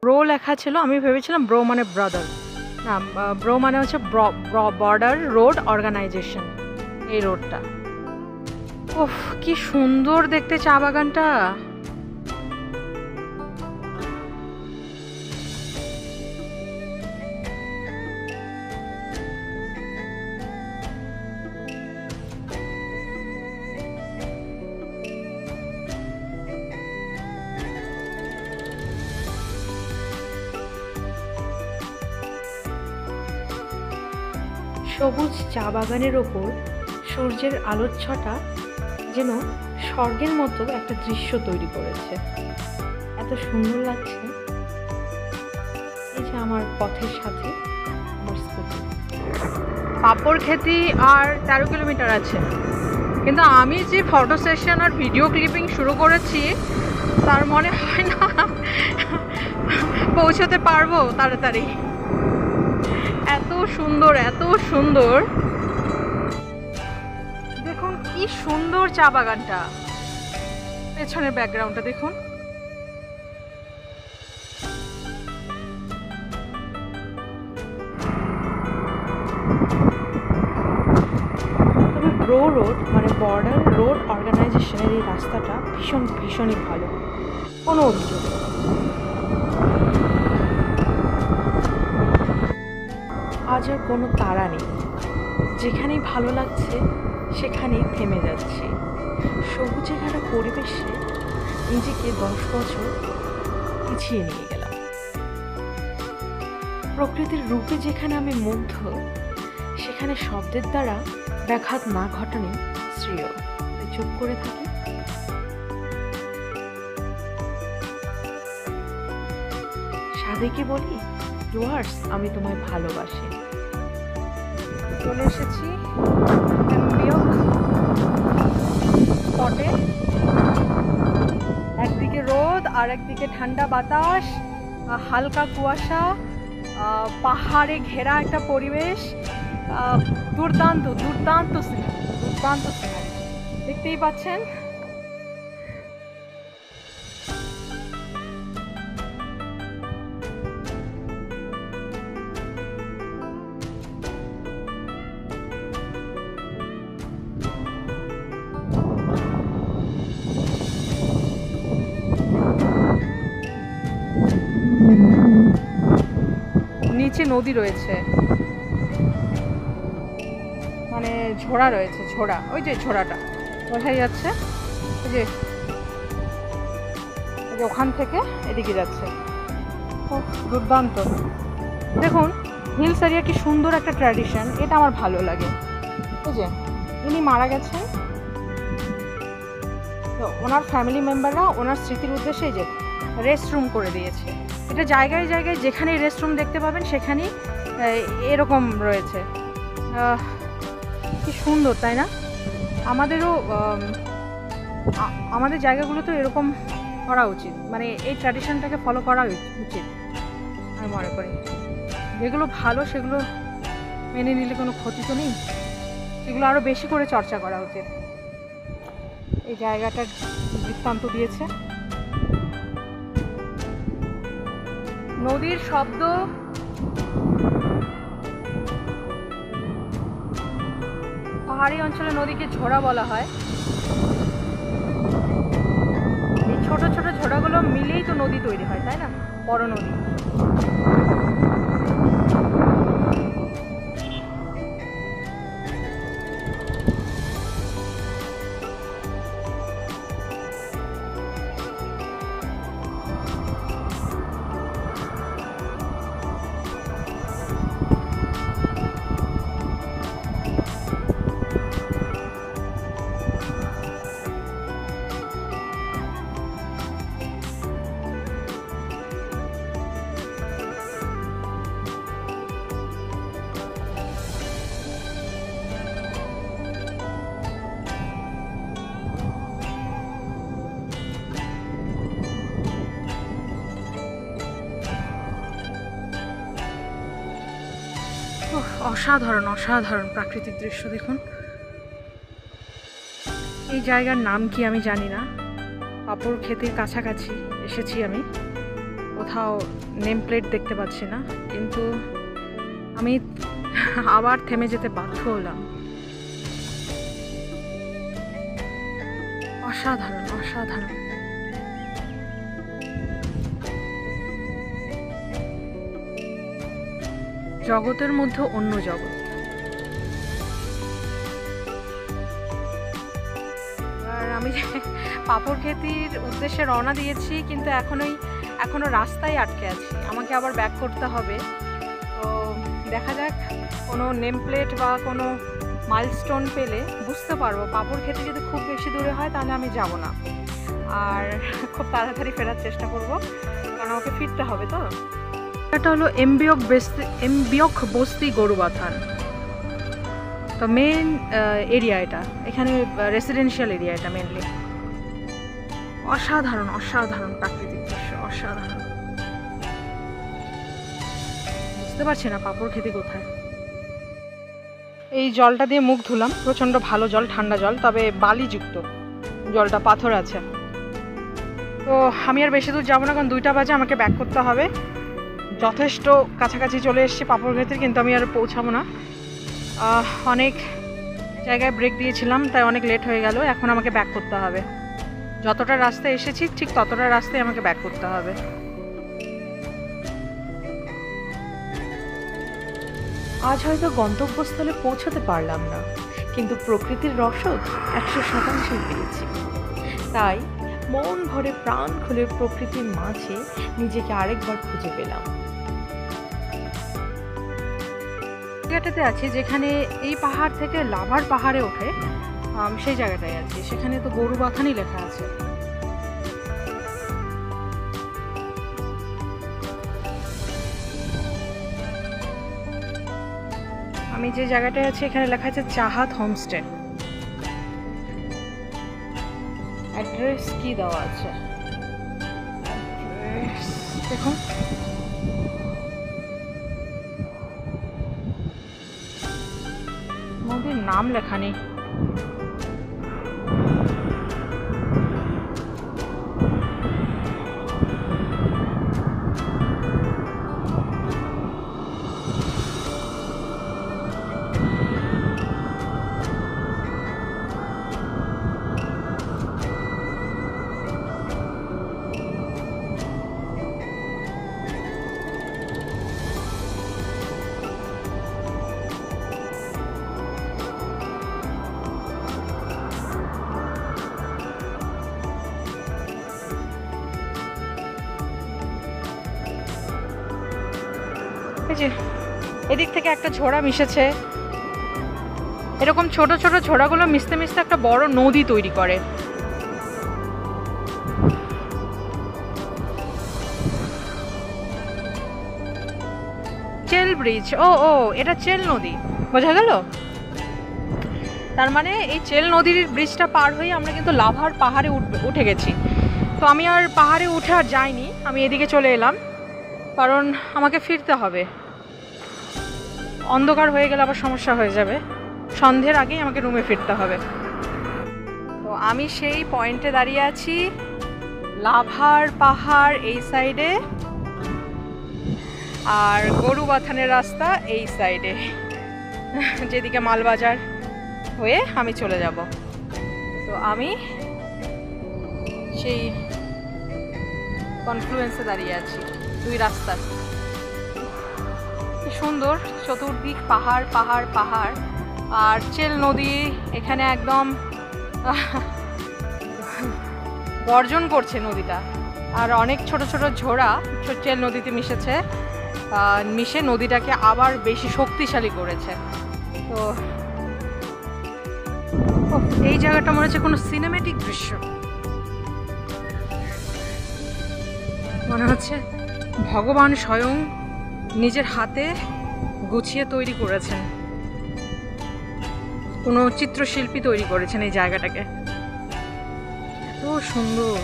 Bro লেখা ছিল, আমি ভেবেছিলাম ব্রো মানে ব্রাদার, না ব্রো মানে হচ্ছে বর্ডার রোড অর্গানাইজেশন, এই রোডটা। ওফ কি সুন্দর দেখতে চা বাগানটা। সবুজ চা বাগানের ওপর সূর্যের আলোচ্ছটা যেন স্বর্গের মতো একটা দৃশ্য তৈরি করেছে, এত সুন্দর লাগছে। এই যে আমার পথের সাথে আমার স্কুটি। পাপড় খেতি আর 13 কিলোমিটার আছে, কিন্তু আমি যে ফটো সেশন আর ভিডিও ক্লিপিং শুরু করেছি তার মনে হয় না পৌঁছতে পারবো তাড়াতাড়ি। এত সুন্দর, এত সুন্দর, দেখুন কি সুন্দর চা বাগানটা, পেছনের ব্যাকগ্রাউন্ডটা দেখুন। তবে ব্রো রোড মানে বর্ডার রোড অর্গানাইজেশনের এই রাস্তাটা ভীষণই ভালো, কোনো অভিযোগ নেই। আজ আর কোনো তাড়া নেই, যেখানেই ভালো লাগছে সেখানেই থেমে যাচ্ছি। সবুজে ঘেরা পরিবেশে নিজেকে 10 বছর পিছিয়ে নিয়ে গেলাম। প্রকৃতির রূপে যেখানে আমি মুগ্ধ, সেখানে শব্দের দ্বারা ব্যাঘাত না ঘটানো শ্রেয়, তাই চুপ করে থাকি। সাদেকে বলি, ডুয়ার্স আমি তোমায় ভালোবাসি। চলে এসেছি স্পটে, একদিকে রোদ আর একদিকে ঠান্ডা বাতাস, হালকা কুয়াশা, পাহাড়ে ঘেরা একটা পরিবেশ, দুর্দান্ত দুর্দান্ত সিনারি, দুর্দান্ত সিনারি দেখতেই পাচ্ছেন। নিচে নদী রয়েছে, মানে ঝোড়া রয়েছে, ঝোড়া, ওই যে ঝোড়াটা বোঝাই যাচ্ছে, ওই যে ওখান থেকে এদিকে যাচ্ছে। খুব দুর্দান্ত। দেখুন হিলস এরিয়া কি সুন্দর একটা ট্র্যাডিশন, এটা আমার ভালো লাগে। ওই যে ইনি মারা গেছেন, তো ওনার ফ্যামিলি মেম্বাররা ওনার স্মৃতির উদ্দেশ্যে যে রেস্ট রুম করে দিয়েছে। এটা জায়গায় জায়গায় যেখানেই রেস্ট রুম দেখতে পাবেন সেখানেই এরকম রয়েছে। কি সুন্দর তাই না? আমাদের জায়গাগুলোতেও এরকম করা উচিত, মানে এই ট্র্যাডিশনটাকে ফলো করা উচিত আমি মনে করি। যেগুলো ভালো সেগুলো মেনে নিলে কোনো ক্ষতি তো নেই, সেগুলো আরও বেশি করে চর্চা করা উচিত। এই জায়গাটার বৃত্তান্ত দিয়েছে নদীর শব্দ, পাহাড়ি অঞ্চলে নদীকে ঝোড়া বলা হয়। এই ছোট ছোট ঝোড়াগুলো মিলেই তো নদী তৈরি হয়, তাই না? বড় নদী। অসাধারণ অসাধারণ প্রাকৃতিক দৃশ্য দেখুন। এই জায়গার নাম কি আমি জানি না, পাপড় ক্ষেতের কাছাকাছি এসেছি আমি। কোথাও নেম প্লেট দেখতে পাচ্ছি না, কিন্তু আমি আবার থেমে যেতে বাধ্য হলাম। অসাধারণ অসাধারণ। জগতের মধ্যে অন্য জগৎ। আর আমি পাপড়খেতির উদ্দেশ্যে রওনা দিয়েছি, কিন্তু এখনো রাস্তায় আটকে আছি, আমাকে আবার ব্যাক করতে হবে। তো দেখা যাক, কোনো নেম প্লেট বা কোনো মাইলস্টোন পেলে বুঝতে পারবো। পাপড়খেতি যদি খুব বেশি দূরে হয় তাহলে আমি যাব না, আর খুব তাড়াতাড়ি ফেরার চেষ্টা করব, কারণ আমাকে ফিরতে হবে। তো এটা হলো এমবিয়ক বস্তি গরুবাথান। তো মেন এরিয়া এটা, এখানে রেসিডেন্সিয়াল এরিয়া এটা মেনলি। অসাধারণ অসাধারণ প্রাকৃতিক দৃশ্য, অসাধারণ। বুঝতে পারছি না পাপড়খেতি কোথায়। এই জলটা দিয়ে মুখ ধুলাম, প্রচণ্ড ভালো জল, ঠান্ডা জল, তবে বালিযুক্ত জলটা, পাথর আছে। তো আমি আর বেশি দূর যাবো না, কারণ 2টা বাজে, আমাকে ব্যাক করতে হবে। যথেষ্ট কাছাকাছি চলে এসেছি পাপড়খেতির, কিন্তু আমি আর পৌঁছাবো না। অনেক জায়গায় ব্রেক দিয়েছিলাম, তাই অনেক লেট হয়ে গেল। এখন আমাকে ব্যাক করতে হবে। যতটা রাস্তায় এসেছি ঠিক ততটা রাস্তায় আমাকে ব্যাক করতে হবে। আজ হয়তো গন্তব্যস্থলে পৌঁছতে পারলাম না, কিন্তু প্রকৃতির রসদ 100% পেয়েছি। তাই মন ভরে প্রাণ খুলে প্রকৃতির মাঝে নিজেকে আরেকবার খুঁজে পেলাম। জায়গাটাতে আছি যেখানে এই পাহাড় থেকে লাভার পাহাড়ে ওঠে, সেই জায়গাটায় আছি। সেখানে তো গরুবাথানই লেখা আছে। আমি যে জায়গাটায় আছি এখানে লেখা আছে চাহাত হোমস্টে। অ্যাড্রেস কি দেওয়া আছে দেখুন। নদীর নাম লেখা নেই। এদিক থেকে একটা ঝোড়া মিশেছে, এরকম ছোট ছোট ঝোড়াগুলো মিশতে মিশতে একটা বড় নদী তৈরি করে। চেল ব্রিজ, ও এটা চেল নদী, বোঝা গেল। তার মানে এই চেল নদীর ব্রিজটা পার হয়ে আমরা কিন্তু লাভার পাহাড়ে উঠে গেছি। তো আমি আর পাহাড়ে উঠে আর যাইনি, আমি এদিকে চলে এলাম, কারণ আমাকে ফিরতে হবে। অন্ধকার হয়ে গেলে আবার সমস্যা হয়ে যাবে, সন্ধ্যের আগেই আমাকে রুমে ফিরতে হবে। তো আমি সেই পয়েন্টে দাঁড়িয়ে আছি, লাভার পাহাড় এই সাইডে আর গরুবাথানের রাস্তা এই সাইডে, যেদিকে মালবাজার হয়ে আমি চলে যাব। তো আমি সেই কনফ্লুয়েন্সে দাঁড়িয়ে আছি, 2 রাস্তার। সুন্দর, চতুর্দিক পাহাড় পাহাড় পাহাড়, আর চেল নদী এখানে একদম গর্জন করছে নদীটা। আর অনেক ছোট ছোট ঝোড়া চেল নদীতে মিশেছে, মিশে নদীটাকে আবার বেশি শক্তিশালী করেছে। তো এই জায়গাটা মনে হচ্ছে কোনো সিনেমেটিক দৃশ্য, মনে হচ্ছে ভগবান স্বয়ং নিজের হাতে গুছিয়ে তৈরি করেছেন, কোনো চিত্রশিল্পী তৈরি করেছেন এই জায়গাটাকে। এত সুন্দর।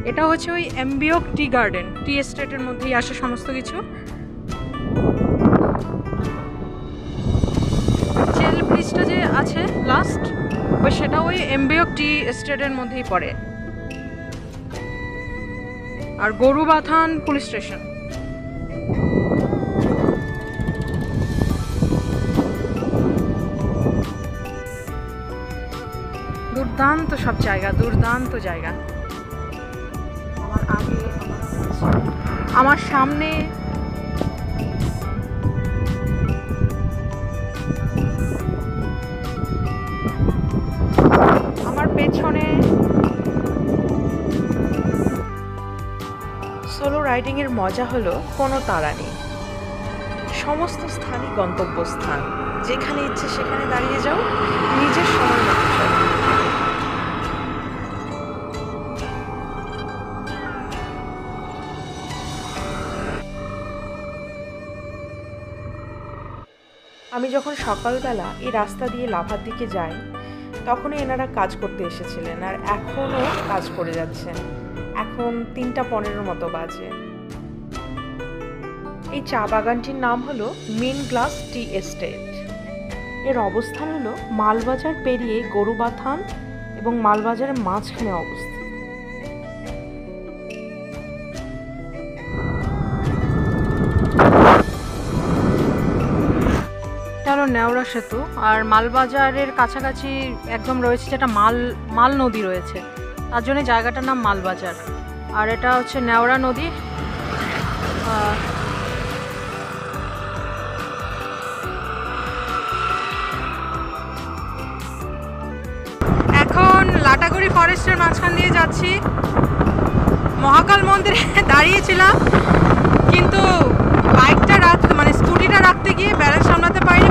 এটা হচ্ছে ওই এমবিয়ক টি গার্ডেন, টি এস্টেটের মধ্যেই আসে সমস্ত কিছু। আছে লাস্ট, সেটা ওই এমবিওক টি এস্টেটের মধ্যেই পড়ে। আর গরুবাথান পুলিশ স্টেশন। দুর্দান্ত সব জায়গা, দুর্দান্ত জায়গা। আমার আগে, আমার সামনে আমার পেছনে। সোলো রাইডিংয়ের মজা হলো কোনো তাড়া নেই, সমস্ত স্থানই গন্তব্যস্থান, যেখানে ইচ্ছে সেখানে দাঁড়িয়ে যাও, নিজের সময় মতো চলো। আমি যখন সকালবেলা এই রাস্তা দিয়ে লাভার দিকে যাই, তখনই এনারা কাজ করতে এসেছিলেন, আর এখনও কাজ করে যাচ্ছেন। এখন 3:15 মতো বাজে। এই চা বাগানটির নাম হলো মেন গ্লাস টি এস্টেট। এর অবস্থান হলো মালবাজার পেরিয়ে গরুবাথান এবং মালবাজারের মাঝখানে অবস্থিত। হলো নেওড়া সেতু, আর মালবাজারের কাছাকাছি একদম রয়েছে যেটা মাল নদী রয়েছে, তার জন্য জায়গাটার নাম মালবাজার। আর এটা হচ্ছে নেওড়া নদী। এখন লাটাগুড়ি ফরেস্টের মাঝখান দিয়ে যাচ্ছি। মহাকাল মন্দিরে দাঁড়িয়েছিলাম, কিন্তু বাইকটা রাখতে, মানে স্কুটিটা রাখতে গিয়ে ব্যালেন্স সামলাতে পারিনি,